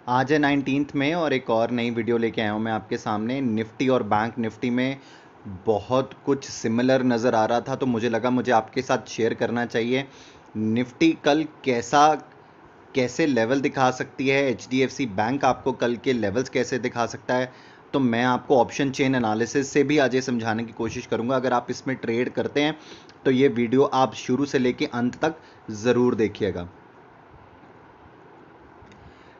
आज है 19 मई और एक और नई वीडियो लेके आया हूँ मैं आपके सामने। निफ्टी और बैंक निफ्टी में बहुत कुछ सिमिलर नज़र आ रहा था, तो मुझे लगा मुझे आपके साथ शेयर करना चाहिए। निफ्टी कल कैसे लेवल दिखा सकती है, एचडीएफसी बैंक आपको कल के लेवल्स कैसे दिखा सकता है, तो मैं आपको ऑप्शन चेन एनालिसिस से भी आज ये समझाने की कोशिश करूँगा। अगर आप इसमें ट्रेड करते हैं तो ये वीडियो आप शुरू से लेके अंत तक ज़रूर देखिएगा।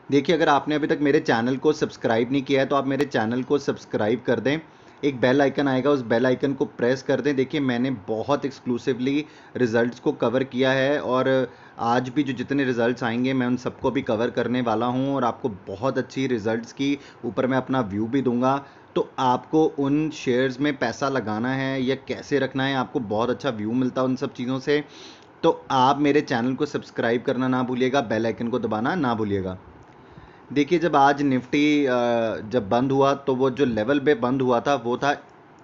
देखिए, अगर आपने अभी तक मेरे चैनल को सब्सक्राइब नहीं किया है तो आप मेरे चैनल को सब्सक्राइब कर दें। एक बेल आइकन आएगा, उस बेल आइकन को प्रेस कर दें। देखिए, मैंने बहुत एक्सक्लूसिवली रिजल्ट्स को कवर किया है और आज भी जो जितने रिजल्ट्स आएंगे मैं उन सबको भी कवर करने वाला हूं और आपको बहुत अच्छी रिजल्ट्स की ऊपर मैं अपना व्यू भी दूंगा। तो आपको उन शेयर्स में पैसा लगाना है या कैसे रखना है, आपको बहुत अच्छा व्यू मिलता है उन सब चीज़ों से। तो आप मेरे चैनल को सब्सक्राइब करना ना भूलिएगा, बेल आइकन को दबाना ना भूलिएगा। देखिए, जब आज निफ्टी जब बंद हुआ तो वो जो लेवल पे बंद हुआ था वो था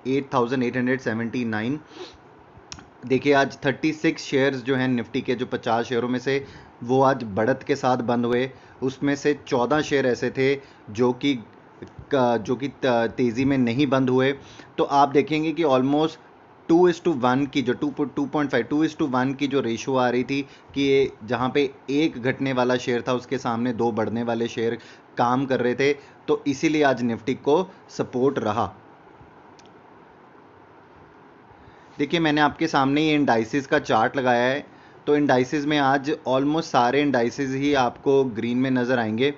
8879। देखिए, आज 36 शेयर्स जो हैं निफ्टी के, जो 50 शेयरों में से, वो आज बढ़त के साथ बंद हुए। उसमें से 14 शेयर ऐसे थे जो कि तेज़ी में नहीं बंद हुए। तो आप देखेंगे कि ऑलमोस्ट 2:1 की जो 2.5 2:1 की जो रेशो आ रही थी कि जहाँ पे एक घटने वाला शेयर था उसके सामने दो बढ़ने वाले शेयर काम कर रहे थे, तो इसीलिए आज निफ्टी को सपोर्ट रहा। देखिए, मैंने आपके सामने ये इंडाइसिस का चार्ट लगाया है। तो इंडाइसिस में आज ऑलमोस्ट सारे इंडाइसिस ही आपको ग्रीन में नज़र आएंगे।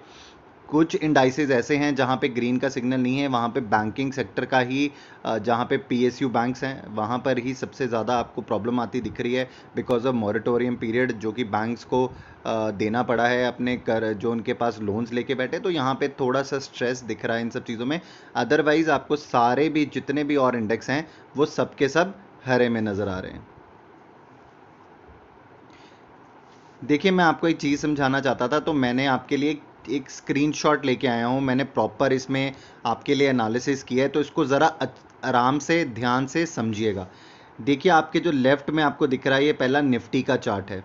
कुछ इंडाइसेस ऐसे हैं जहाँ पे ग्रीन का सिग्नल नहीं है, वहाँ पे बैंकिंग सेक्टर का ही जहाँ पे पीएसयू बैंक्स हैं वहाँ पर ही सबसे ज़्यादा आपको प्रॉब्लम आती दिख रही है, बिकॉज ऑफ मॉरेटोरियम पीरियड जो कि बैंक्स को देना पड़ा है अपने कर जो उनके पास लोन्स लेके बैठे। तो यहाँ पे थोड़ा सा स्ट्रेस दिख रहा है इन सब चीज़ों में। अदरवाइज आपको सारे भी जितने भी और इंडेक्स हैं वो सब के सब हरे में नज़र आ रहे हैं। देखिए, मैं आपको एक चीज़ समझाना चाहता था, तो मैंने आपके लिए एक स्क्रीनशॉट लेके आया हूँ। मैंने प्रॉपर इसमें आपके लिए एनालिसिस किया है, तो इसको ज़रा आराम से ध्यान से समझिएगा। देखिए, आपके जो लेफ्ट में आपको दिख रहा है ये पहला निफ्टी का चार्ट है।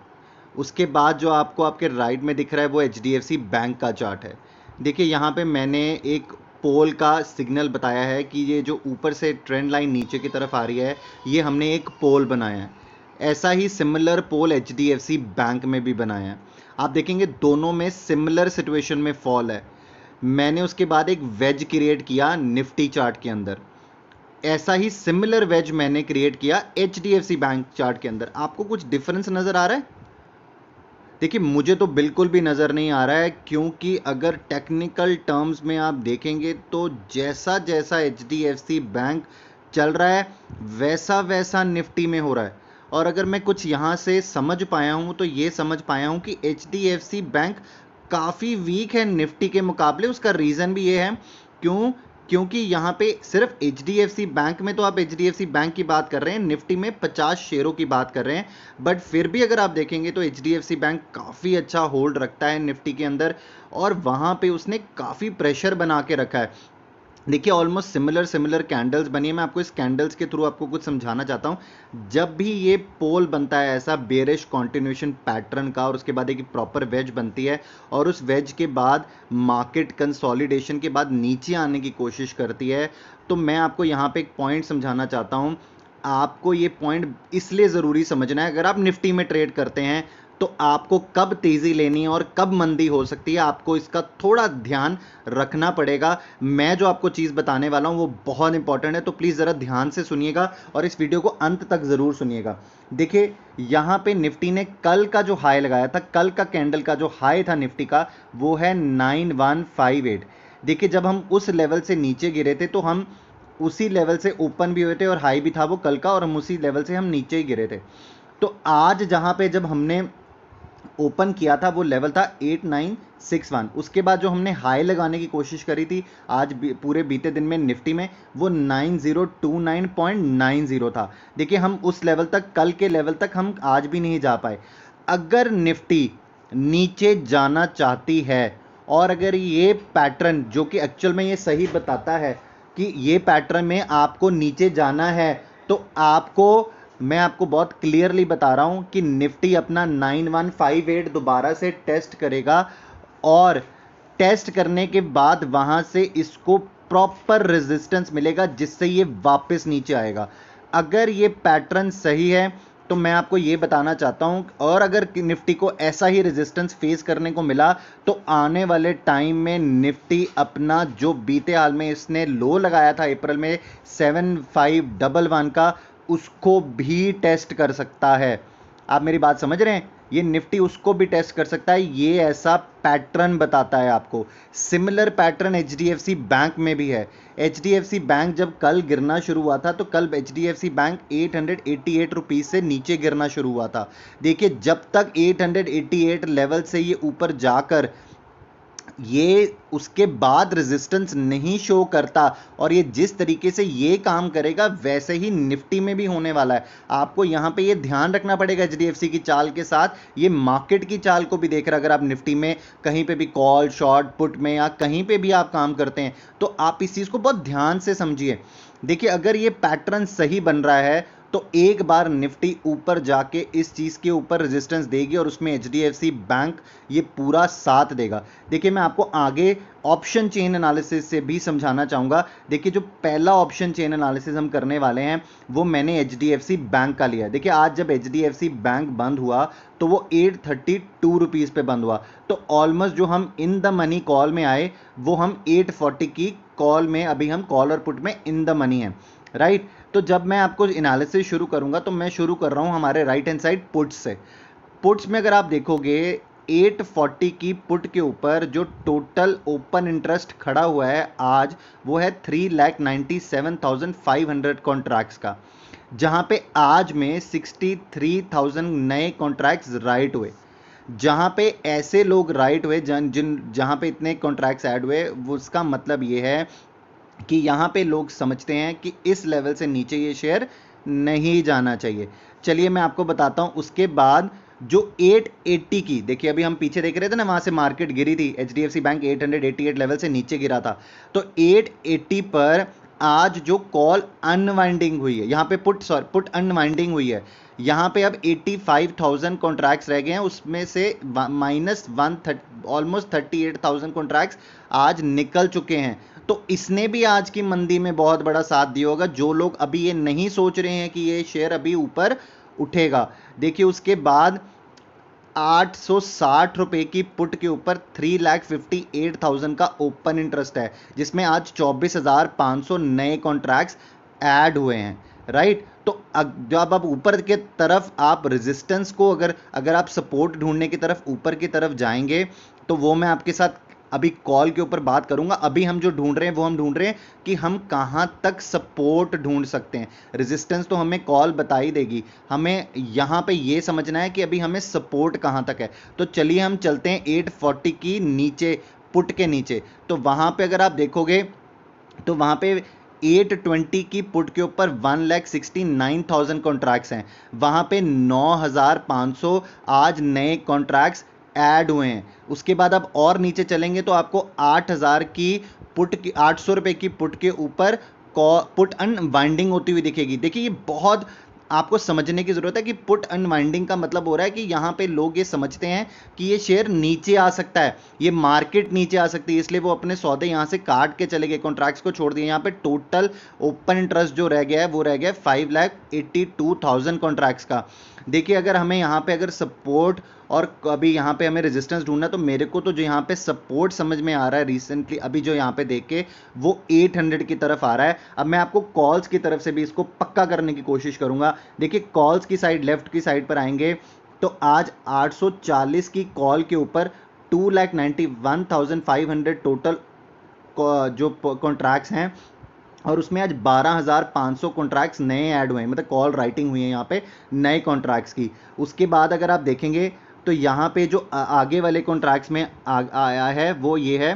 उसके बाद जो आपको आपके राइट में दिख रहा है वो एचडीएफसी बैंक का चार्ट है। देखिए, यहाँ पे मैंने एक पोल का सिग्नल बताया है कि ये जो ऊपर से ट्रेंड लाइन नीचे की तरफ आ रही है, ये हमने एक पोल बनाया है। ऐसा ही सिमिलर पोल एचडीएफसी बैंक में भी बनाया है। आप देखेंगे दोनों में सिमिलर सिचुएशन में फॉल है। मैंने उसके बाद एक वेज क्रिएट किया निफ्टी चार्ट के अंदर। ऐसा ही सिमिलर वेज मैंने क्रिएट किया एचडीएफसी बैंक चार्ट के अंदर। आपको कुछ डिफरेंस नजर आ रहा है? देखिए, मुझे तो बिल्कुल भी नज़र नहीं आ रहा है, क्योंकि अगर टेक्निकल टर्म्स में आप देखेंगे तो जैसा जैसा एचडीएफसी बैंक चल रहा है वैसा वैसा निफ्टी में हो रहा है। और अगर मैं कुछ यहाँ से समझ पाया हूँ तो ये समझ पाया हूँ कि एचडीएफसी बैंक काफ़ी वीक है निफ्टी के मुकाबले। उसका रीज़न भी ये है, क्यों? क्योंकि यहाँ पे सिर्फ एचडीएफसी बैंक में तो आप एचडीएफसी बैंक की बात कर रहे हैं, निफ्टी में 50 शेयरों की बात कर रहे हैं। बट फिर भी अगर आप देखेंगे तो एचडीएफसी बैंक काफ़ी अच्छा होल्ड रखता है निफ्टी के अंदर और वहाँ पे उसने काफ़ी प्रेशर बना के रखा है। देखिए, ऑलमोस्ट सिमिलर कैंडल्स बनी है। मैं आपको इस कैंडल्स के थ्रू आपको कुछ समझाना चाहता हूँ। जब भी ये पोल बनता है ऐसा बेरिश कॉन्टिन्यूशन पैटर्न का और उसके बाद एक प्रॉपर वेज बनती है और उस वेज के बाद मार्केट कंसोलिडेशन के बाद नीचे आने की कोशिश करती है, तो मैं आपको यहाँ पे एक पॉइंट समझाना चाहता हूँ। आपको ये पॉइंट इसलिए ज़रूरी समझना है, अगर आप निफ्टी में ट्रेड करते हैं तो आपको कब तेज़ी लेनी है और कब मंदी हो सकती है, आपको इसका थोड़ा ध्यान रखना पड़ेगा। मैं जो आपको चीज़ बताने वाला हूँ वो बहुत इंपॉर्टेंट है, तो प्लीज़ ज़रा ध्यान से सुनिएगा और इस वीडियो को अंत तक ज़रूर सुनिएगा। देखिए, यहाँ पे निफ्टी ने कल का जो हाई लगाया था, कल का कैंडल का जो हाई था निफ्टी का, वो है 9158। देखिए, जब हम उस लेवल से नीचे गिरे थे तो हम उसी लेवल से ओपन भी हुए थे और हाई भी था वो कल का, और हम उसी लेवल से हम नीचे ही गिरे थे। तो आज जहाँ पे जब हमने ओपन किया था वो लेवल था 8961। उसके बाद जो हमने हाई लगाने की कोशिश करी थी आज पूरे बीते दिन में निफ्टी में, वो 9029.90 था। देखिए, हम उस लेवल तक, कल के लेवल तक हम आज भी नहीं जा पाए। अगर निफ्टी नीचे जाना चाहती है और अगर ये पैटर्न जो कि एक्चुअल में ये सही बताता है कि ये पैटर्न में आपको नीचे जाना है, तो मैं आपको बहुत क्लियरली बता रहा हूं कि निफ्टी अपना 9158 दोबारा से टेस्ट करेगा और टेस्ट करने के बाद वहां से इसको प्रॉपर रेजिस्टेंस मिलेगा जिससे ये वापस नीचे आएगा। अगर ये पैटर्न सही है तो मैं आपको ये बताना चाहता हूं, और अगर निफ्टी को ऐसा ही रेजिस्टेंस फेस करने को मिला तो आने वाले टाइम में निफ्टी अपना जो बीते हाल में इसने लो लगाया था अप्रैल में 7511 का, उसको भी टेस्ट कर सकता है। आप मेरी बात समझ रहे हैं? ये निफ्टी उसको भी टेस्ट कर सकता है, ये ऐसा पैटर्न बताता है आपको। सिमिलर पैटर्न एचडीएफसी बैंक में भी है। एचडीएफसी बैंक जब कल गिरना शुरू हुआ था तो कल एचडीएफसी बैंक 888 रुपीज से नीचे गिरना शुरू हुआ था। देखिए, जब तक 888 लेवल से ये ऊपर जाकर ये उसके बाद रेजिस्टेंस नहीं शो करता, और ये जिस तरीके से ये काम करेगा वैसे ही निफ्टी में भी होने वाला है। आपको यहां पे ये ध्यान रखना पड़ेगा एचडीएफसी की चाल के साथ ये मार्केट की चाल को भी देख रहा। अगर आप निफ्टी में कहीं पे भी कॉल शॉर्ट पुट में या कहीं पे भी आप काम करते हैं तो आप इस चीज को बहुत ध्यान से समझिए। देखिए, अगर ये पैटर्न सही बन रहा है तो एक बार निफ्टी ऊपर जाके इस चीज के ऊपर रेजिस्टेंस देगी और उसमें एचडीएफसी बैंक ये पूरा साथ देगा। देखिए, मैं आपको आगे ऑप्शन चेन एनालिसिस से भी समझाना चाहूंगा। देखिए, जो पहला ऑप्शन चेन एनालिसिस हम करने वाले हैं वो मैंने एचडीएफसी बैंक का लिया। देखिए, आज जब एचडीएफसी बैंक बंद हुआ तो वो 832 रुपीज पे बंद हुआ, तो ऑलमोस्ट जो हम इन द मनी कॉल में आए वो हम 840 की कॉल में, अभी हम कॉल और पुट में इन द मनी है, राइट। तो जब मैं आपको एनालिसिस शुरू करूंगा तो मैं शुरू कर रहा हूं हमारे राइट हैंड साइड पुट्स से। पुट्स में अगर आप देखोगे 840 की पुट के ऊपर जो टोटल ओपन इंटरेस्ट खड़ा हुआ है आज वो है 3,97,500 कॉन्ट्रैक्ट्स का, जहां पे आज में 63,000 नए कॉन्ट्रैक्ट्स राइट हुए। जहां पे ऐसे लोग राइट हुए जहां पे इतने कॉन्ट्रैक्ट्स ऐड हुए, उसका मतलब ये है कि यहाँ पे लोग समझते हैं कि इस लेवल से नीचे ये शेयर नहीं जाना चाहिए। चलिए मैं आपको बताता हूँ। उसके बाद जो 880 की, देखिए अभी हम पीछे देख रहे थे ना, वहां से मार्केट गिरी थी, एचडीएफसी बैंक 888 लेवल से नीचे गिरा था, तो 880 पर आज जो कॉल अनवाइंडिंग हुई है, यहाँ पे पुट अनवाइंडिंग हुई है, यहाँ पे अब 85,000 कॉन्ट्रैक्ट्स रह गए हैं, उसमें से -130 ऑलमोस्ट 38,000 कॉन्ट्रैक्ट्स आज निकल चुके हैं। तो इसने भी आज की मंदी में बहुत बड़ा साथ दिया होगा, जो लोग अभी ये नहीं सोच रहे हैं कि ये शेयर अभी ऊपर उठेगा। देखिए, उसके बाद 860 रुपए की पुट के ऊपर 3,58,000 का ओपन इंटरेस्ट है, जिसमें आज 24,500 नए कॉन्ट्रैक्ट्स ऐड हुए हैं, राइट। तो जब आप ऊपर के तरफ आप रेजिस्टेंस को अगर आप सपोर्ट ढूंढने की तरफ ऊपर की तरफ जाएंगे तो वो मैं आपके साथ अभी कॉल के ऊपर बात करूंगा। अभी हम जो ढूंढ रहे हैं वो हम ढूंढ रहे हैं कि हम कहां तक सपोर्ट ढूंढ सकते हैं। रेजिस्टेंस तो हमें कॉल बता ही देगी, हमें यहां पे ये समझना है कि अभी हमें सपोर्ट कहां तक है। तो चलिए हम चलते हैं 840 की नीचे, पुट के नीचे। तो वहां पे अगर आप देखोगे तो वहां पे 820 की पुट के ऊपर 1,69,000 कॉन्ट्रैक्ट्स हैं, वहां पे 9,500 आज नए कॉन्ट्रैक्ट्स ऐड हुए हैं। उसके बाद आप और नीचे चलेंगे तो आपको 8,000 की पुट की 800 रुपए की पुट के ऊपर पुट अनवाइंडिंग होती हुई दिखेगी। देखिए, ये बहुत आपको समझने की जरूरत है कि पुट अनवाइंडिंग का मतलब हो रहा है कि यहां पे लोग ये समझते हैं कि ये शेयर नीचे आ सकता है, ये मार्केट नीचे आ सकती है, इसलिए वो अपने सौदे यहां से काट के चले गए, कॉन्ट्रैक्ट्स को छोड़ दिए। यहां पे टोटल ओपन इंटरेस्ट जो रह गया है वो रह गया 5,82,000 कॉन्ट्रैक्ट्स का। देखिए, अगर हमें यहाँ पे अगर सपोर्ट और अभी यहाँ पे हमें रेजिस्टेंस ढूंढना, तो मेरे को तो जो यहाँ पे सपोर्ट समझ में आ रहा है रिसेंटली, अभी जो यहाँ पे देख के वो 800 की तरफ आ रहा है। अब मैं आपको कॉल्स की तरफ से भी इसको पक्का करने की कोशिश करूंगा। देखिए, कॉल्स की साइड, लेफ्ट की साइड पर आएंगे तो आज 840 की कॉल के ऊपर 2,91,500 टोटल जो कॉन्ट्रैक्ट्स हैं, और उसमें आज 12,500 कॉन्ट्रैक्ट्स नए ऐड हुए हैं, मतलब कॉल राइटिंग हुई है यहाँ पे नए कॉन्ट्रैक्ट्स की। उसके बाद अगर आप देखेंगे तो यहाँ पे जो आगे वाले कॉन्ट्रैक्ट्स में आया है वो ये है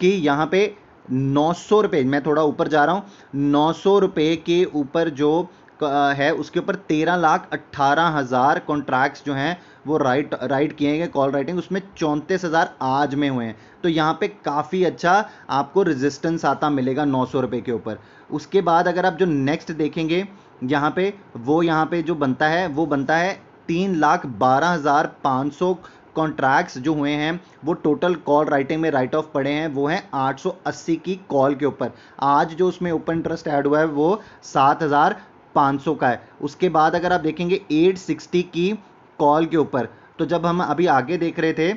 कि यहाँ पे 900 रुपये, मैं थोड़ा ऊपर जा रहा हूँ, 900 रुपये के ऊपर जो है उसके ऊपर 13,18,000 कॉन्ट्रैक्ट्स जो हैं वो राइट किए गए कॉल राइटिंग, उसमें 34,000 आज में हुए हैं। तो यहाँ पे काफ़ी अच्छा आपको रेजिस्टेंस आता मिलेगा 900 रुपये के ऊपर। उसके बाद अगर आप जो नेक्स्ट देखेंगे यहाँ पे जो बनता है वो बनता है 3,12,500 कॉन्ट्रैक्ट्स जो हुए हैं वो टोटल कॉल राइटिंग में राइट ऑफ पड़े हैं वो हैं 880 की कॉल के ऊपर। आज जो उसमें ओपन इंटरेस्ट ऐड हुआ है वो 7500 का है। उसके बाद अगर आप देखेंगे 860 की कॉल के ऊपर, तो जब हम अभी आगे देख रहे थे,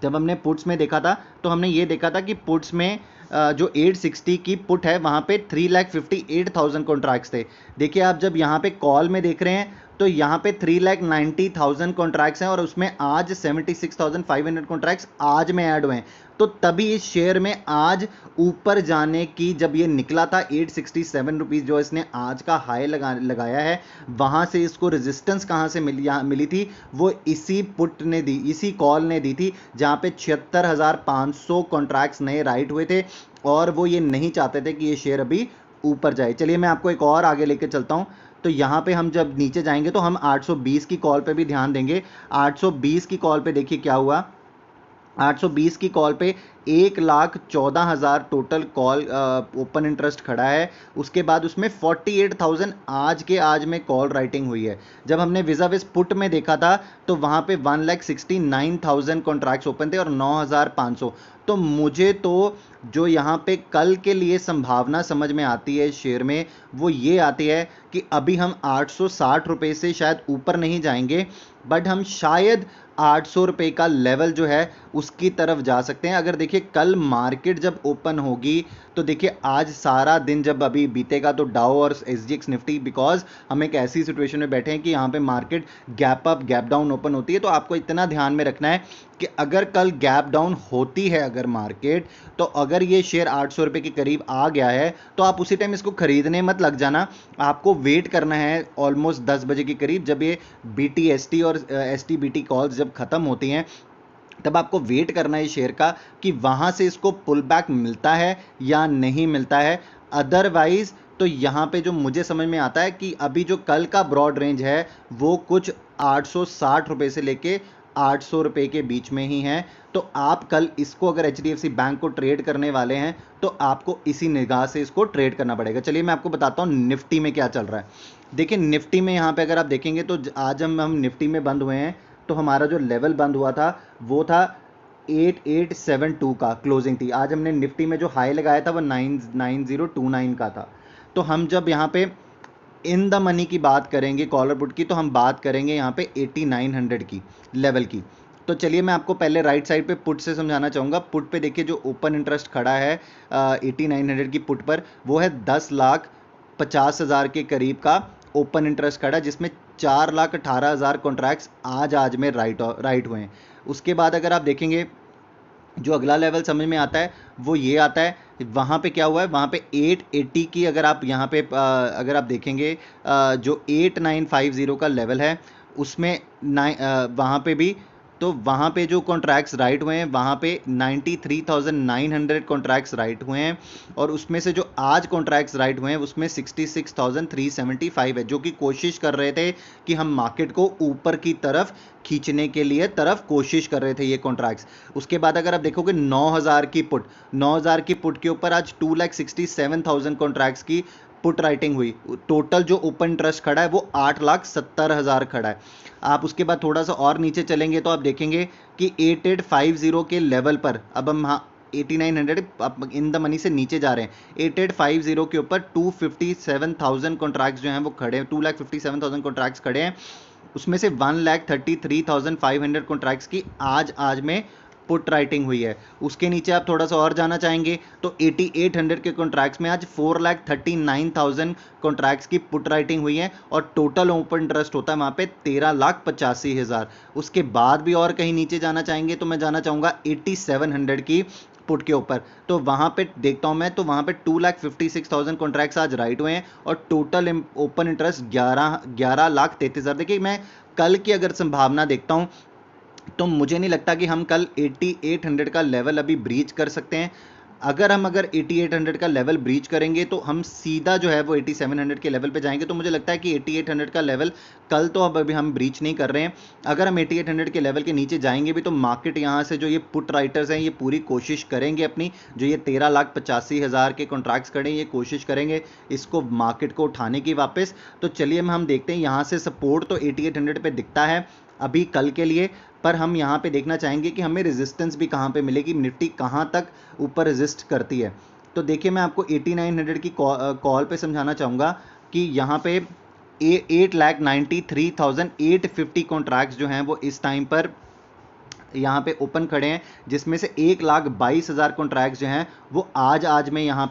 जब हमने पुट्स में देखा था तो हमने ये देखा था कि पुट्स में जो 860 की पुट है वहाँ पे 3,58,000 कॉन्ट्रैक्ट्स थे। देखिए आप जब यहाँ पे कॉल में देख रहे हैं तो यहाँ पे 3,90,000 कॉन्ट्रैक्ट्स हैं और उसमें आज 76,500 कॉन्ट्रैक्ट्स आज में ऐड हुए हैं। तो तभी इस शेयर में आज ऊपर जाने की, जब ये निकला था 867 रुपीज़ जो इसने आज का हाई लगाया है, वहाँ से इसको रेजिस्टेंस कहाँ से मिली थी, वो इसी पुट ने दी, इसी कॉल ने दी थी, जहाँ पे 76,500 कॉन्ट्रैक्ट्स नए राइट हुए थे और वो ये नहीं चाहते थे कि ये शेयर अभी ऊपर जाए। चलिए मैं आपको एक और आगे लेके चलता हूँ। तो यहाँ पे हम जब नीचे जाएंगे तो हम 820 की कॉल पे भी ध्यान देंगे। 820 की कॉल पे देखिए क्या हुआ। 820 की कॉल पे 1,14,000 टोटल कॉल ओपन इंटरेस्ट खड़ा है। उसके बाद उसमें 48,000 आज के आज में कॉल राइटिंग हुई है। जब हमने विजा विज पुट में देखा था तो वहाँ पे 1,69,000 कॉन्ट्रैक्ट्स ओपन थे और 9,500। तो मुझे तो जो यहाँ पे कल के लिए संभावना समझ में आती है शेयर में, वो ये आती है कि अभी हम 860 रुपये से शायद ऊपर नहीं जाएंगे, बट हम शायद 800 रुपये का लेवल जो है उसकी तरफ जा सकते हैं। अगर देखिए कल मार्केट जब ओपन होगी तो देखिए आज सारा दिन जब अभी बीतेगा तो डाउ और SGX निफ्टी, बिकॉज हम एक ऐसी सिचुएशन में बैठे हैं कि यहाँ पे market gap up gap down open होती है। तो आपको इतना ध्यान में रखना है कि अगर कल गैप डाउन होती है अगर मार्केट, तो अगर ये शेयर 800 रुपये के करीब आ गया है तो आप उसी टाइम इसको खरीदने मत लग जाना। आपको वेट करना है ऑलमोस्ट 10 बजे के करीब, जब ये BT/ST और ST/BT कॉल्स जब खत्म होती हैं तब आपको वेट करना है शेयर का कि वहां से इसको पुल बैक मिलता है या नहीं मिलता है। अदरवाइज तो यहाँ पे जो मुझे समझ में आता है कि अभी जो कल का ब्रॉड रेंज है वो कुछ 860 रुपये से लेके 800 रुपये के बीच में ही है। तो आप कल इसको अगर HDFC बैंक को ट्रेड करने वाले हैं तो आपको इसी निगाह से इसको ट्रेड करना पड़ेगा। चलिए मैं आपको बताता हूँ निफ्टी में क्या चल रहा है। देखिए निफ्टी में यहाँ पे अगर आप देखेंगे तो आज हम निफ्टी में बंद हुए हैं तो हमारा जो लेवल बंद हुआ था वो था 8872 का क्लोजिंग थी। आज हमने निफ्टी में जो हाई लगाया था वो 99029 का था। तो हम जब यहाँ पे इन द मनी की बात करेंगे कॉलर पुट की, तो हम बात करेंगे यहाँ पे 8900 की लेवल की। तो चलिए मैं आपको पहले राइट साइड पे पुट से समझाना चाहूँगा। पुट पे देखिए जो ओपन इंटरेस्ट खड़ा है 8900 की पुट पर, वो है 10,50,000 के करीब का ओपन इंटरेस्ट खड़ा है, जिसमें 4,18,000 कॉन्ट्रैक्ट्स आज में राइट हुए हैं। उसके बाद अगर आप देखेंगे जो अगला लेवल समझ में आता है वो ये आता है, वहाँ पे क्या हुआ है, वहाँ पे 880 की अगर आप यहाँ पे अगर आप देखेंगे जो 8950 का लेवल है उसमें वहाँ पे भी, तो वहाँ पे जो कॉन्ट्रैक्ट्स राइट हुए हैं वहाँ पे 93,900 कॉन्ट्रैक्ट्स राइट हुए हैं और उसमें से जो आज कॉन्ट्रैक्ट्स राइट हुए हैं उसमें 66,375 है, जो कि कोशिश कर रहे थे कि हम मार्केट को ऊपर की तरफ खींचने के लिए कोशिश कर रहे थे ये कॉन्ट्रैक्ट्स। उसके बाद अगर आप देखोगे 9,000 की पुट के ऊपर आज 2,67,000 कॉन्ट्रैक्ट्स की पुट राइटिंग हुई। टोटल जो ओपन इंटरेस्ट खड़ा है वो 8,70,000 खड़ा है। आप उसके बाद थोड़ा सा और नीचे चलेंगे तो आप देखेंगे कि 8850 के लेवल पर, अब हम 8900 इन द मनी से नीचे जा रहे हैं, 8850 के ऊपर 257,000 कॉन्ट्रैक्ट्स जो हैं वो खड़े हैं, 2,57,000 कॉन्ट्रैक्ट्स खड़े हैं। उसमें से 1,33,500 कॉन्ट्रैक्ट्स की आज में पुट राइटिंग हुई है। उसके नीचे आप थोड़ा सा और जाना चाहेंगे तो 8800 के कॉन्ट्रैक्ट्स में आज 4,39,000 कॉन्ट्रैक्ट्स की पुट राइटिंग हुई है और टोटल ओपन इंटरेस्ट होता है वहाँ पे 13,85,000। उसके बाद भी और कहीं नीचे जाना चाहेंगे तो मैं जाना चाहूँगा 8700 की पुट के ऊपर, तो वहाँ पे देखता हूँ मैं, तो वहाँ पे 2,56,000 कॉन्ट्रैक्ट्स आज राइट हुए हैं और टोटल ओपन इंटरेस्ट 11,33,000। देखिए मैं कल की अगर संभावना देखता हूँ तो मुझे नहीं लगता कि हम कल 8800 का लेवल अभी ब्रीच कर सकते हैं। अगर 8800 का लेवल ब्रीच करेंगे तो हम सीधा जो है वो 8700 के लेवल पे जाएंगे। तो मुझे लगता है कि 8800 का लेवल कल तो अब अभी हम ब्रीच नहीं कर रहे हैं। अगर हम 8800 के लेवल के नीचे जाएंगे भी तो मार्केट यहाँ से जो ये पुट राइटर्स हैं ये पूरी कोशिश करेंगे अपनी, जो ये 13,85,000 के कॉन्ट्रैक्ट्स खड़े हैं ये कोशिश करेंगे इसको मार्केट को उठाने की वापस। तो चलिए हम देखते हैं, यहाँ से सपोर्ट तो 8800 पे दिखता है अभी कल के लिए, पर हम यहाँ पे देखना चाहेंगे कि हमें रेजिस्टेंस भी कहाँ पे मिलेगी, निफ्टी कहाँ तक ऊपर रेजिस्ट करती है। तो देखिए मैं आपको 8900 की कॉल पे समझाना चाहूँगा कि यहाँ पे 8,93,850 कॉन्ट्रैक्ट्स जो हैं वो इस टाइम पर यहाँ पे ओपन खड़े हैं, जिसमें से 1,22,000 कॉन्ट्रैक्ट्स जो हैं वो आज में यहाँ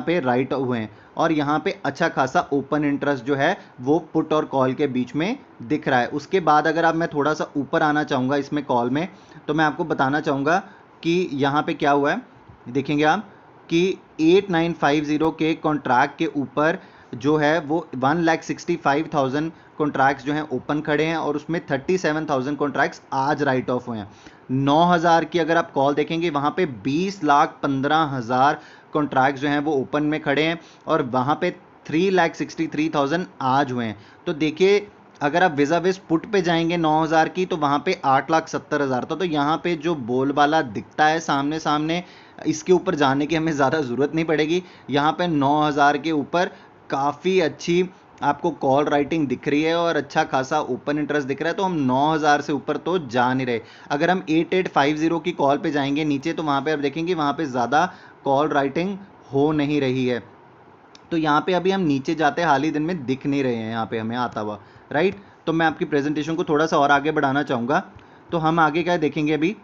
पे राइट हुए हैं, और यहाँ पे अच्छा खासा ओपन इंटरेस्ट जो है वो पुट और कॉल के बीच में दिख रहा है। उसके बाद अगर आप मैं थोड़ा सा ऊपर आना चाहूँगा इसमें कॉल में, तो मैं आपको बताना चाहूँगा कि यहाँ पे क्या हुआ है। देखेंगे आप कि 8950 के कॉन्ट्रैक्ट के ऊपर जो है वो 1,65,000 कॉन्ट्रैक्ट्स जो हैं ओपन खड़े हैं, और उसमें 37,000 कॉन्ट्रैक्ट्स आज राइट ऑफ हुए हैं। 9,000 की अगर आप कॉल देखेंगे वहाँ पे 20,15,000 कॉन्ट्रैक्ट्स जो हैं वो ओपन में खड़े हैं, और वहाँ पे 3,63,000 आज हुए हैं। तो देखिए अगर आप विजा विज पुट पे जाएंगे 9,000 की, तो वहाँ पे 8,70,000 था। तो यहाँ पे जो बोलबाला दिखता है सामने सामने, इसके ऊपर जाने की हमें ज़्यादा ज़रूरत नहीं पड़ेगी। यहाँ पे 9,000 के ऊपर काफ़ी अच्छी आपको कॉल राइटिंग दिख रही है और अच्छा खासा ओपन इंटरेस्ट दिख रहा है, तो हम 9,000 से ऊपर तो जा नहीं रहे। अगर हम 8850 की कॉल पे जाएंगे नीचे, तो वहाँ पे आप देखेंगे वहाँ पे ज़्यादा कॉल राइटिंग हो नहीं रही है। तो यहाँ पे अभी हम नीचे जाते हाल ही दिन में दिख नहीं रहे हैं यहाँ पे हमें आता हुआ, राइट। तो मैं आपकी प्रेजेंटेशन को थोड़ा सा और आगे बढ़ाना चाहूँगा। तो हम आगे क्या देखेंगे अभी,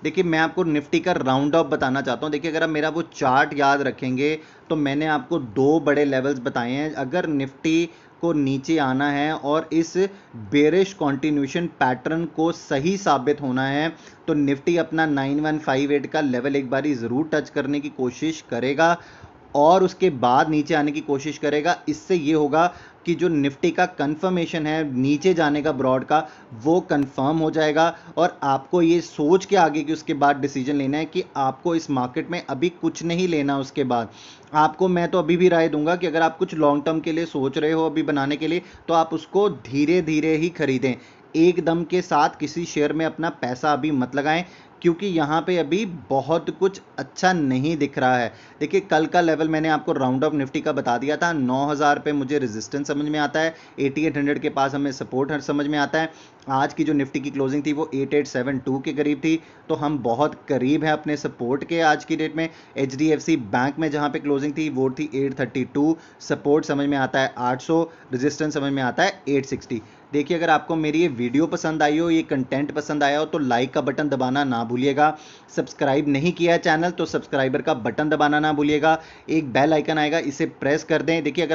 देखिए मैं आपको निफ्टी का राउंड ऑफ बताना चाहता हूँ। देखिए अगर आप मेरा वो चार्ट याद रखेंगे, तो मैंने आपको दो बड़े लेवल्स बताए हैं। अगर निफ्टी को नीचे आना है और इस बेरिश कॉन्टिन्यूशन पैटर्न को सही साबित होना है, तो निफ्टी अपना 9158 का लेवल एक बारी ज़रूर टच करने की कोशिश करेगा, और उसके बाद नीचे आने की कोशिश करेगा। इससे ये होगा कि जो निफ्टी का कंफर्मेशन है नीचे जाने का ब्रॉड का, वो कंफर्म हो जाएगा, और आपको ये सोच के आगे कि उसके बाद डिसीजन लेना है कि आपको इस मार्केट में अभी कुछ नहीं लेना। उसके बाद आपको मैं तो अभी भी राय दूंगा कि अगर आप कुछ लॉन्ग टर्म के लिए सोच रहे हो अभी बनाने के लिए, तो आप उसको धीरे धीरे ही खरीदें। एकदम के साथ किसी शेयर में अपना पैसा अभी मत लगाएं, क्योंकि यहाँ पे अभी बहुत कुछ अच्छा नहीं दिख रहा है। देखिए कल का लेवल मैंने आपको राउंड ऑफ निफ्टी का बता दिया था। 9,000 पे मुझे रेजिस्टेंस समझ में आता है, 8800 के पास हमें सपोर्ट समझ में आता है। आज की जो निफ्टी की क्लोजिंग थी वो 8872 के करीब थी, तो हम बहुत करीब हैं अपने सपोर्ट के आज की डेट में। HDFC बैंक में जहाँ पे क्लोजिंग थी वो थी 832, सपोर्ट समझ में आता है 800, रेजिस्टेंस समझ में आता है 860। देखिए अगर आपको मेरी ये वीडियो पसंद आई हो, ये कंटेंट पसंद आया हो, तो लाइक का बटन दबाना ना भूलिएगा। सब्सक्राइब नहीं किया है चैनल, तो सब्सक्राइबर का बटन दबाना ना भूलिएगा। एक बेल आइकन आएगा, इसे प्रेस कर दें। देखिए अगर